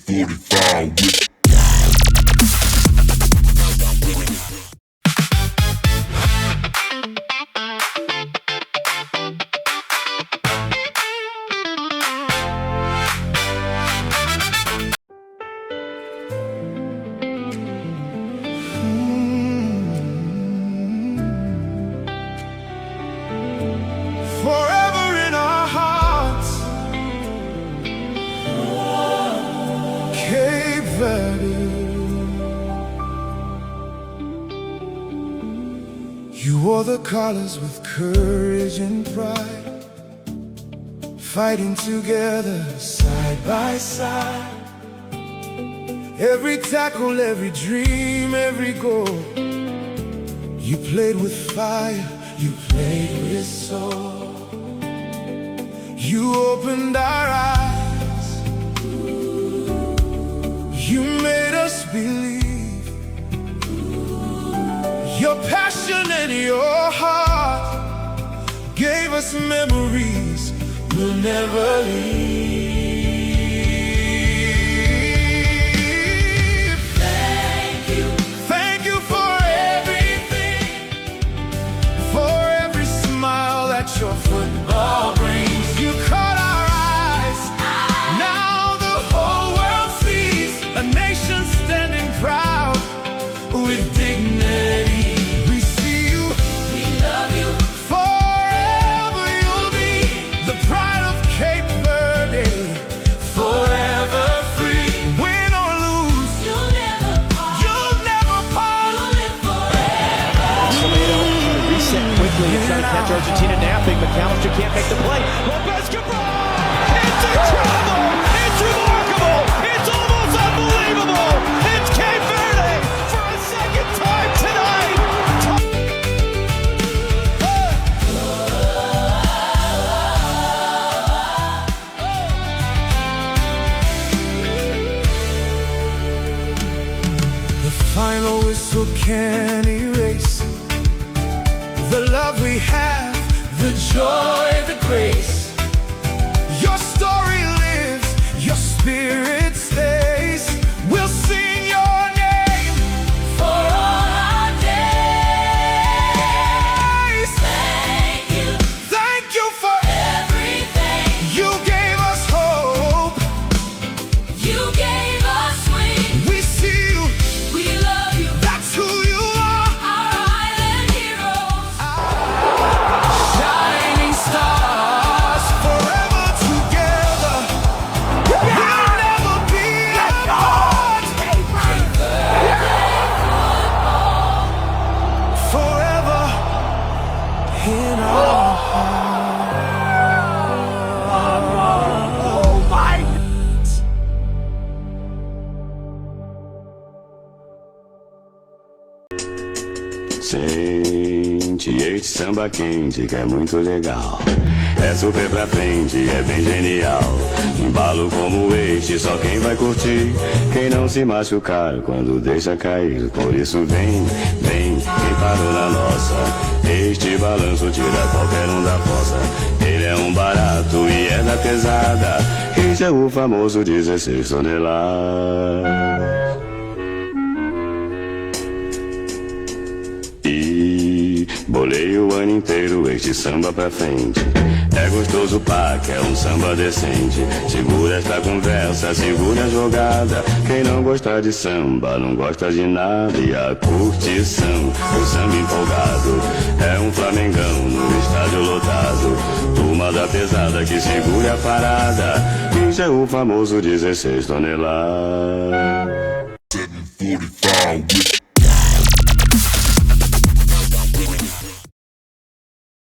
745 with forever in our hearts. Cape Verde, you wore the colors with courage and pride, fighting together side by side. Every tackle, every dream, every goal, you played with fire, you played with soul. You opened our eyes, you made us believe. Your passion and your heart gave us memories we'll never leave. Thank you for everything, for every smile that your football brings. You caught our eyes, now the whole world sees a nation standing proud with dignity. We see you, we love you, forever you'll be the pride of Cape Verde, forever free. Win or lose, you'll never part, you'll live forever. Toledo trying to reset quickly and try to catch Argentina napping. McAllister can't make the play. Lopez Cabral! It's incredible! It's remarkable! It's almost unbelievable! It's Cape Verde for a second time tonight! The final whistle can't erase the love we have, the joy, the grace. Your story lives, your spirit stays. We'll sing your name for all our days. Thank you for everything. You gave us hope, you gave us wings. We see you, we love you, that's who you are. Our island heroes, shining stars, forever together. We'll never be apart. Forever in our hearts. Sente este samba quente que é muito legal. É super pra frente, é bem genial. Embalo como este, só quem vai curtir. Quem não se machucar quando deixa cair. Por isso vem, vem, quem parou na nossa. Este balanço tira qualquer um da fossa. Ele é um barato e é da pesada. Este é o famoso 16 toneladas. E bolei o ano inteiro este samba pra frente. É gostoso pá, que é um samba decente. Segura esta conversa, segura a jogada. Quem não gosta de samba, não gosta de nada. E a curtição, o samba empolgado. É um flamengão no estádio lotado. Turma da pesada que segura a parada. Isso é o famoso 16 toneladas. 745 with